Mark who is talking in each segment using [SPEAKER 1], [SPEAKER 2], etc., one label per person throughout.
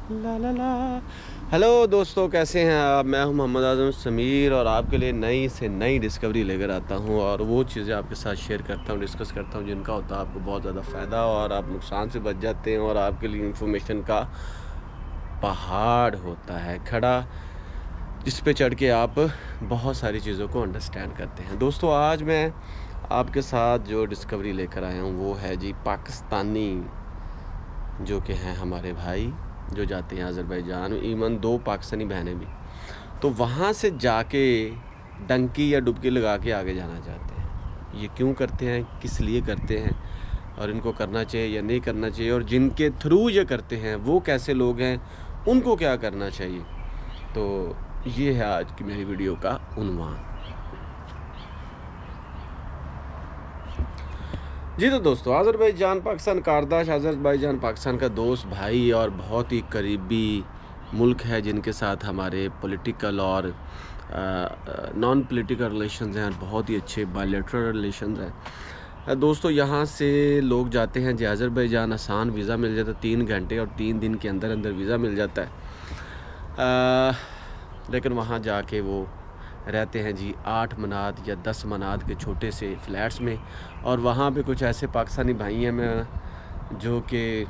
[SPEAKER 1] ला ला ला। Hello दोस्तों, कैसे हैं आप? मैं हूं मोहम्मद आज़म समीर और आपके लिए नई से नई डिस्कवरी लेकर आता हूं और वो चीज़ें आपके साथ शेयर करता हूं, डिस्कस करता हूं जिनका होता है आपको बहुत ज़्यादा फ़ायदा और आप नुकसान से बच जाते हैं और आपके लिए इंफॉर्मेशन का पहाड़ होता है खड़ा, जिस पे चढ़ के आप बहुत सारी चीज़ों को अंडरस्टैंड करते हैं। दोस्तों, आज मैं आपके साथ जो डिस्कवरी लेकर आया हूँ वो है जी पाकिस्तानी, जो कि हैं हमारे भाई, जो जाते हैं अज़रबैजान, इवन 2 पाकिस्तानी बहनें भी। तो वहाँ से जाके डंकी या डुबकी लगा के आगे जाना चाहते हैं। ये क्यों करते हैं, किस लिए करते हैं और इनको करना चाहिए या नहीं करना चाहिए, और जिनके थ्रू ये करते हैं वो कैसे लोग हैं, उनको क्या करना चाहिए। तो ये है आज की मेरी वीडियो का उन्वान। जी तो दोस्तों, अज़रबैजान पाकिस्तान कारदाश, अज़रबैजान पाकिस्तान का दोस्त भाई और बहुत ही करीबी मुल्क है, जिनके साथ हमारे पॉलिटिकल और नॉन पॉलिटिकल रिलेशंस हैं, बहुत ही अच्छे बायलैटरल रिलेशंस हैं। दोस्तों, यहाँ से लोग जाते हैं जी अज़रबैजान, आसान वीज़ा मिल जाता है 3 घंटे और 3 दिन के अंदर अंदर वीज़ा मिल जाता है। लेकिन वहाँ जाके वो रहते हैं जी 8 मनात या 10 मनात के छोटे से फ्लैट्स में, और वहाँ पे कुछ ऐसे पाकिस्तानी भाई हैं मैं जो कि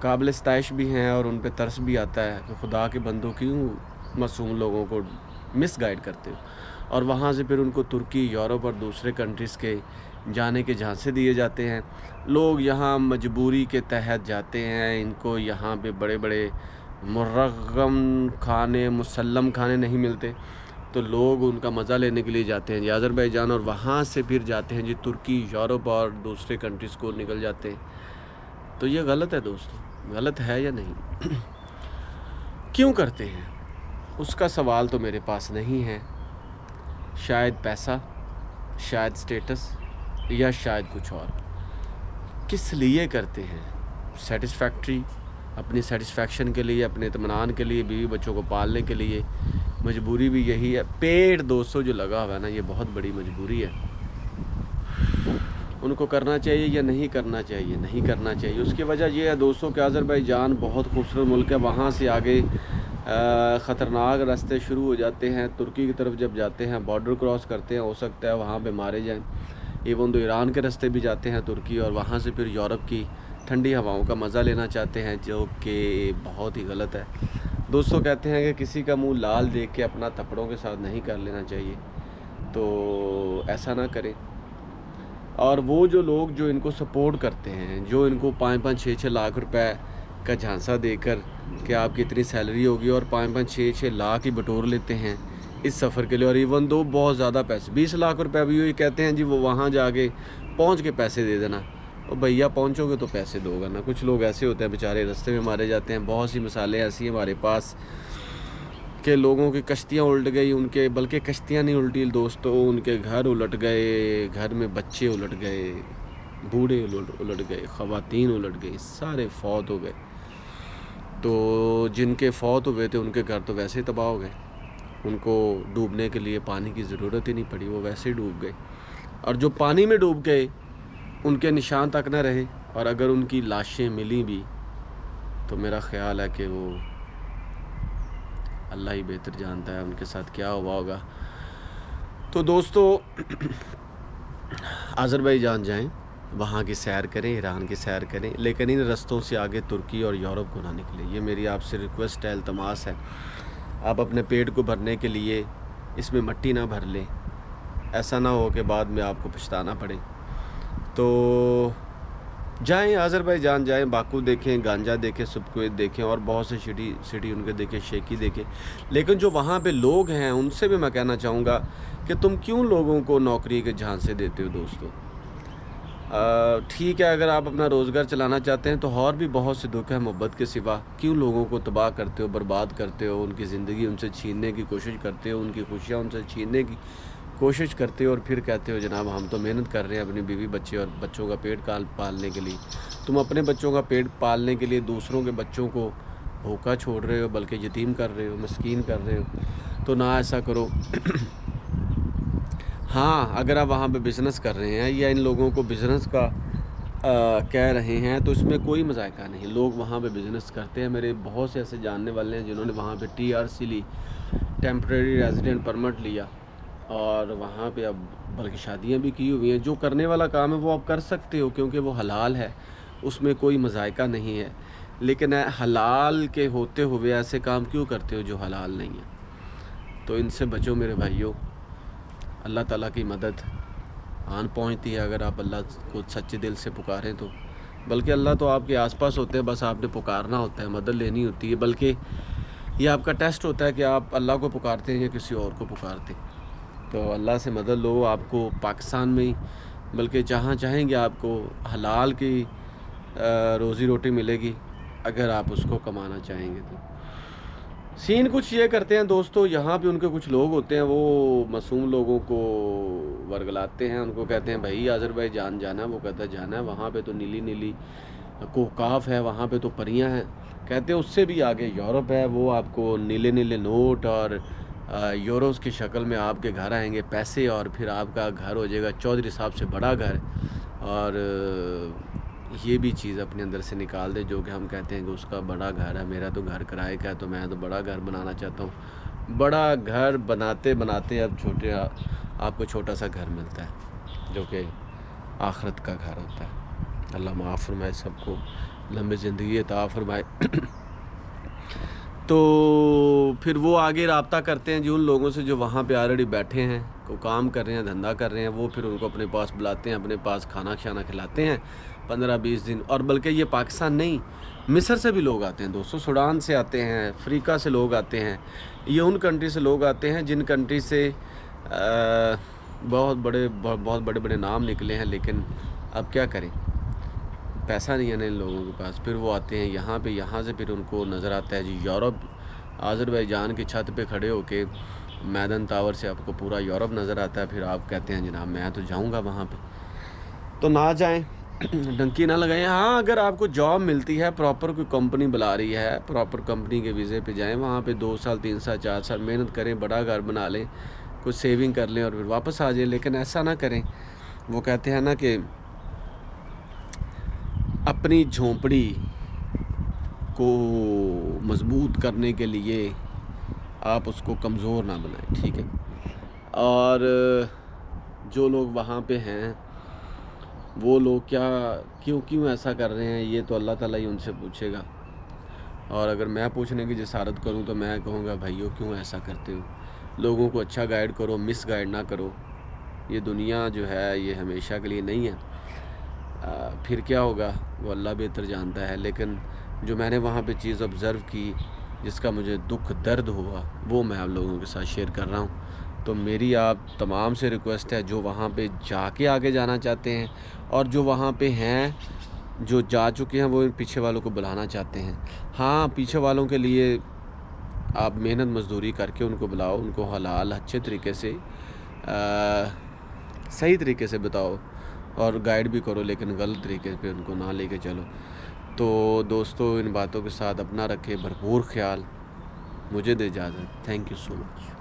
[SPEAKER 1] काबिल सताइश भी हैं और उन पे तरस भी आता है कि खुदा के बंदों क्यों मासूम लोगों को मिसगाइड करते हो। और वहाँ से फिर उनको तुर्की, यूरोप और दूसरे कंट्रीज़ के जाने के झांसे दिए जाते हैं। लोग यहाँ मजबूरी के तहत जाते हैं, इनको यहाँ पे बड़े बड़े मुर्रगम खाने, मुसल्लम खाने नहीं मिलते, तो लोग उनका मज़ा लेने के लिए जाते हैं जी अज़रबैजान, और वहाँ से फिर जाते हैं जी तुर्की, यूरोप और दूसरे कंट्रीज़ को निकल जाते हैं। तो ये गलत है दोस्तों, गलत है या नहीं? क्यों करते हैं उसका सवाल तो मेरे पास नहीं है। शायद पैसा, शायद स्टेटस, या शायद कुछ और। किस लिए करते हैं? सेटिस्फैक्ट्री, अपनी सेटिस्फैक्शन के लिए, अपने इत्मीनान के लिए, बीवी बच्चों को पालने के लिए। मजबूरी भी यही है। पेट दोस्तों जो लगा हुआ है ना, ये बहुत बड़ी मजबूरी है। उनको करना चाहिए या नहीं करना चाहिए? नहीं करना चाहिए। उसकी वजह यह है दोस्तों कि अज़रबैजान बहुत खूबसूरत मुल्क है। वहाँ से आगे ख़तरनाक रास्ते शुरू हो जाते हैं। तुर्की की तरफ जब जाते हैं, बॉर्डर क्रॉस करते हैं, हो सकता है वहाँ पे मारे जाएं। इवन तो ईरान के रास्ते भी जाते हैं तुर्की, और वहाँ से फिर यूरोप की ठंडी हवाओं का मज़ा लेना चाहते हैं, जो कि बहुत ही गलत है। दोस्तों, कहते हैं कि किसी का मुंह लाल देख के अपना थप्पड़ों के साथ नहीं कर लेना चाहिए, तो ऐसा ना करें। और वो जो लोग जो इनको सपोर्ट करते हैं, जो इनको 5-5, 6-6 लाख रुपए का झांसा देकर कि आपकी इतनी सैलरी होगी, और 5-5, 6-6 लाख ही बटोर लेते हैं इस सफ़र के लिए, और इवन दो बहुत ज़्यादा पैसे, 20 लाख रुपए भी ये कहते हैं जी वो वहाँ जाके पहुँच के पैसे दे देना। और भैया पहुँचोगे तो पैसे दोगे ना। कुछ लोग ऐसे होते हैं बेचारे, रास्ते में मारे जाते हैं। बहुत सी मिसालें ऐसी हैं हमारे पास कि लोगों की कश्तियाँ उलट गई, उनके बल्कि कश्तियाँ नहीं उल्टी दोस्तों, उनके घर उलट गए, घर में बच्चे उलट गए, बूढ़े उलट गए, ख़वातीन उलट गई, सारे फौत हो गए। तो जिनके फौत हुए थे उनके घर तो वैसे ही तबाह हो गए, उनको डूबने के लिए पानी की ज़रूरत ही नहीं पड़ी, वो वैसे ही डूब गए। और जो पानी में डूब गए उनके निशान तक न रहे, और अगर उनकी लाशें मिली भी तो मेरा ख़्याल है कि वो अल्लाह ही बेहतर जानता है उनके साथ क्या हुआ होगा। तो दोस्तों, अज़रबैजान जाएं, वहाँ की सैर करें, ईरान की सैर करें, लेकिन इन रास्तों से आगे तुर्की और यूरोप को ना निकले। ये मेरी आपसे रिक्वेस्ट है, इल्तमास है। आप अपने पेट को भरने के लिए इसमें मट्टी ना भर लें, ऐसा ना हो कि बाद में आपको पछताना पड़े। तो जाएं, अज़रबैजान जाएं, बाकू देखें, गांजा देखें, सुबकुवेत देखें, और बहुत से सिटी उनके देखें, शेकी देखें। लेकिन जो वहाँ पे लोग हैं उनसे भी मैं कहना चाहूँगा कि तुम क्यों लोगों को नौकरी के झांसे देते हो दोस्तों। ठीक है, अगर आप अपना रोज़गार चलाना चाहते हैं तो और भी बहुत से दुख है मोहब्बत के सिवा। क्यों लोगों को तबाह करते हो, बर्बाद करते हो, उनकी ज़िंदगी उनसे छीनने की कोशिश करते हो, उनकी खुशियाँ उनसे छीनने की कोशिश करते हो, और फिर कहते हो जनाब हम तो मेहनत कर रहे हैं अपनी बीवी बच्चे और बच्चों का पेट पालने के लिए। तुम अपने बच्चों का पेट पालने के लिए दूसरों के बच्चों को भूखा छोड़ रहे हो, बल्कि यतीम कर रहे हो, मस्कीन कर रहे हो। तो ना ऐसा करो। हाँ, अगर आप वहाँ पे बिज़नेस कर रहे हैं या इन लोगों को बिज़नेस का कह रहे हैं, तो इसमें कोई मज़ायका नहीं। लोग वहाँ पे बिज़नेस करते हैं। मेरे बहुत से ऐसे जानने वाले हैं जिन्होंने वहाँ पे TRC ली, टेम्परेरी रेजिडेंट परमिट लिया, और वहाँ पे अब बल्कि शादियाँ भी की हुई हैं। जो करने वाला काम है वो आप कर सकते हो, क्योंकि वो हलाल है, उसमें कोई मज़ायका नहीं है। लेकिन हलाल के होते हुए ऐसे काम क्यों करते हो जो हलाल नहीं है? तो इनसे बचो मेरे भाइयों। अल्लाह ताला की मदद आन पहुँचती है अगर आप अल्लाह को सच्चे दिल से पुकारें तो। बल्कि अल्लाह तो आपके आसपास होते हैं, बस आपने पुकारना होता है, मदद लेनी होती है। बल्कि ये आपका टेस्ट होता है कि आप अल्लाह को पुकारते हैं या किसी और को पुकारते हैं। तो अल्लाह से मदद लो। आपको पाकिस्तान में ही बल्कि जहाँ चाहेंगे आपको हलाल की रोज़ी रोटी मिलेगी, अगर आप उसको कमाना चाहेंगे तो। सीन कुछ ये करते हैं दोस्तों, यहाँ पे उनके कुछ लोग होते हैं, वो मासूम लोगों को वर्गलाते हैं। उनको कहते हैं भाई आज़रबाईजान जाना है, वो कहता है जाना है, वहाँ पे तो नीली नीली कोहकाफ है, वहाँ पे तो परियां हैं। कहते हैं उससे भी आगे यूरोप है, वो आपको नीले नीले नोट और यूरोस की शक्ल में आपके घर आएंगे पैसे, और फिर आपका घर हो जाएगा चौधरी साहब से बड़ा घर। और ये भी चीज़ अपने अंदर से निकाल दे, जो कि हम कहते हैं कि उसका बड़ा घर है, मेरा तो घर किराए का है, तो मैं तो बड़ा घर बनाना चाहता हूँ। बड़ा घर बनाते बनाते अब आपको छोटा सा घर मिलता है, जो कि आखिरत का घर होता है। अल्लाह माफ़ फरमाए, सबको लंबी ज़िंदगी अता फरमाए। तो फिर वो आगे रब्ता करते हैं जी उन लोगों से जो वहाँ पे ऑलरेडी बैठे हैं, को काम कर रहे हैं, धंधा कर रहे हैं। वो फिर उनको अपने पास बुलाते हैं, अपने पास खाना शाना खिलाते हैं 15-20 दिन। और बल्कि ये पाकिस्तान नहीं, मिस्र से भी लोग आते हैं दोस्तों, सूडान से आते हैं, अफ्रीका से लोग आते हैं। ये उन कंट्री से लोग आते हैं जिन कंट्री से बहुत बड़े बड़े नाम निकले हैं, लेकिन अब क्या करें, पैसा नहीं है ना इन लोगों के पास। फिर वो आते हैं यहाँ पे, यहाँ से फिर उनको नज़र आता है जी यूरोप। आज़रबाईजान की छत पे खड़े होके मैदान टावर से आपको पूरा यूरोप नज़र आता है। फिर आप कहते हैं जनाब मैं तो जाऊँगा वहाँ पे। तो ना जाएं, डंकी ना लगाएं। हाँ, अगर आपको जॉब मिलती है, प्रॉपर कोई कंपनी बुला रही है, प्रॉपर कंपनी के वीज़े पे जाएं, वहाँ पे 2 साल 3 साल 4 साल मेहनत करें, बड़ा घर बना लें, कुछ सेविंग कर लें और फिर वापस आ जाएं। लेकिन ऐसा ना करें। वो कहते हैं ना कि अपनी झोंपड़ी को मजबूत करने के लिए आप उसको कमज़ोर ना बनाएं, ठीक है। और जो लोग वहाँ पे हैं वो लोग क्यों ऐसा कर रहे हैं, ये तो अल्लाह ताला ही उनसे पूछेगा। और अगर मैं पूछने की जसारत करूँ तो मैं कहूँगा भाइयों क्यों ऐसा करते हो। लोगों को अच्छा गाइड करो, मिस गाइड ना करो। ये दुनिया जो है ये हमेशा के लिए नहीं है। फिर क्या होगा वो अल्लाह बेहतर जानता है। लेकिन जो मैंने वहाँ पे चीज़ ऑब्ज़र्व की, जिसका मुझे दुख दर्द हुआ, वो मैं आप लोगों के साथ शेयर कर रहा हूँ। तो मेरी आप तमाम से रिक्वेस्ट है, जो वहाँ पे जाके आगे जाना चाहते हैं और जो वहाँ पे हैं, जो जा चुके हैं, वो पीछे वालों को बुलाना चाहते हैं। हाँ, पीछे वालों के लिए आप मेहनत मज़दूरी करके उनको बुलाओ, उनको हलाल अच्छे तरीके से सही तरीके से बताओ और गाइड भी करो, लेकिन गलत तरीके पे उनको ना लेके चलो। तो दोस्तों, इन बातों के साथ अपना रखें भरपूर ख्याल। मुझे दे इजाज़त। Thank you so much.